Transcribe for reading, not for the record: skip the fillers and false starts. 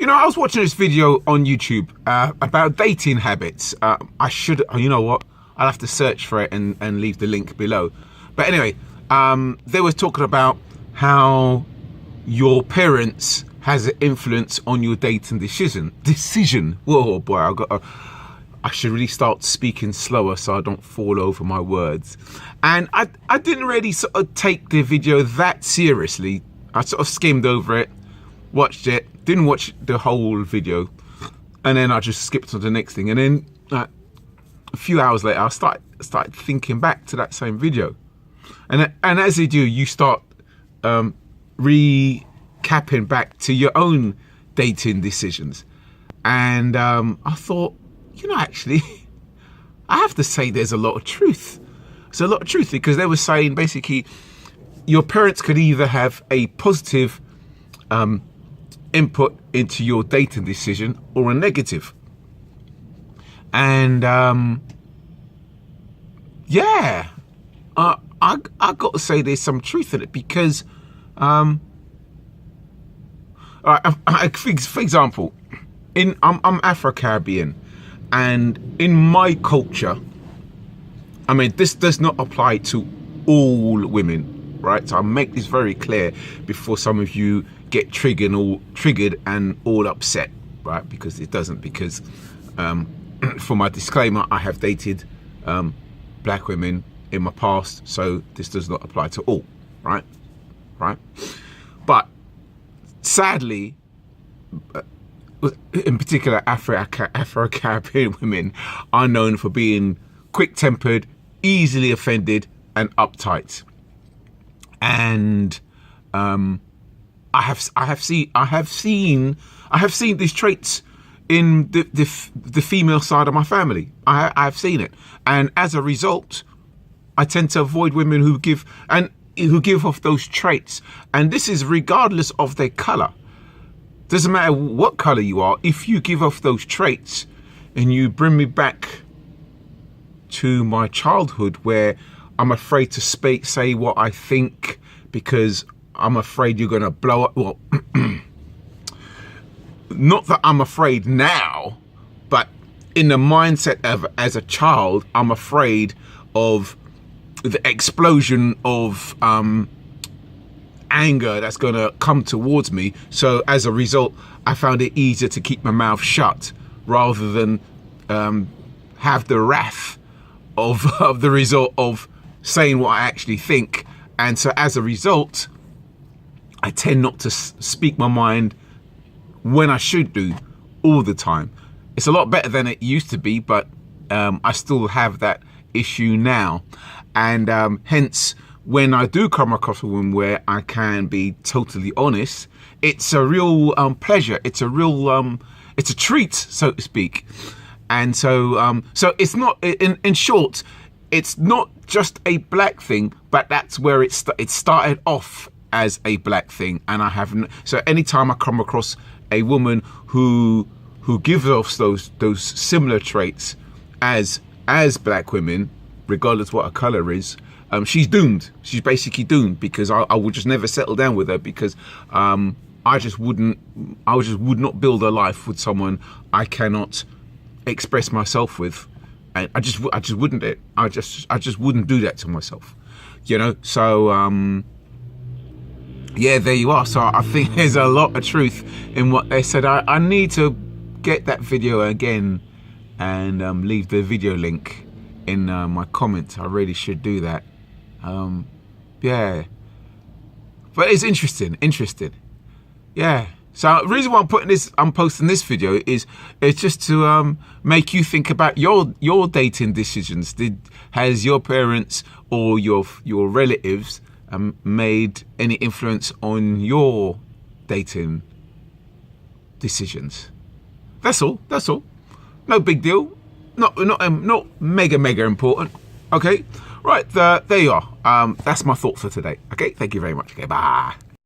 You know, I was watching this video on YouTube about dating habits. I should, you know what? I'll have to search for it and leave the link below. But anyway, they were talking about how your parents has an influence on your dating decision. Whoa, boy, I should really start speaking slower so I don't fall over my words. And I didn't really sort of take the video that seriously. I sort of skimmed over it, watched it, didn't watch the whole video, and then I just skipped to the next thing. And then a few hours later, I started thinking back to that same video. And as you do, you start recapping back to your own dating decisions. And I thought, you know, actually, I have to say there's a lot of truth. There's a lot of truth, because they were saying basically your parents could either have a positive input into your dating decision or a negative. And yeah, I got to say there's some truth in it, because for example, I'm Afro-Caribbean, and in my culture, I mean, this does not apply to all women, right? So I'll make this very clear before some of you get triggered and all upset, right? Because it doesn't, because for my disclaimer, I have dated black women in my past, so this does not apply to all, right? But sadly, in particular, Afro-Caribbean women are known for being quick-tempered, easily offended, and uptight. And I have seen these traits in the female side of my family. I've seen it, and as a result, I tend to avoid women who give off those traits. And this is regardless of their color. Doesn't matter what color you are. If you give off those traits, and you bring me back to my childhood, where I'm afraid to say what I think because I'm afraid you're going to blow up. Well, not that I'm afraid now, but in the mindset of as a child, I'm afraid of the explosion of anger that's going to come towards me. So as a result, I found it easier to keep my mouth shut rather than have the wrath of the result of saying what I actually think. And so as a result, I tend not to speak my mind when I should do all the time. It's a lot better than it used to be, but I still have that issue now. And hence, when I do come across a woman where I can be totally honest, it's a real pleasure. It's a real, it's a treat, so to speak. And so, so it's not, in short, it's not just a black thing, but that's where it started off as a black thing. And I haven't. So anytime I come across a woman who gives off those similar traits as black women, regardless what her color is, she's doomed. She's basically doomed, because I would just never settle down with her, because I just would not build a life with someone I cannot express myself with. And I just wouldn't it. I just wouldn't do that to myself, you know. So yeah, there you are. So I think there's a lot of truth in what they said. I need to get that video again and leave the video link in my comments. I really should do that. Yeah, but it's interesting. Yeah. So the reason why I'm posting this video is just to make you think about your dating decisions. Has your parents or your relatives made any influence on your dating decisions? That's all. No big deal. Not mega important. Okay. Right. There you are. That's my thoughts for today. Okay. Thank you very much. Okay. Bye.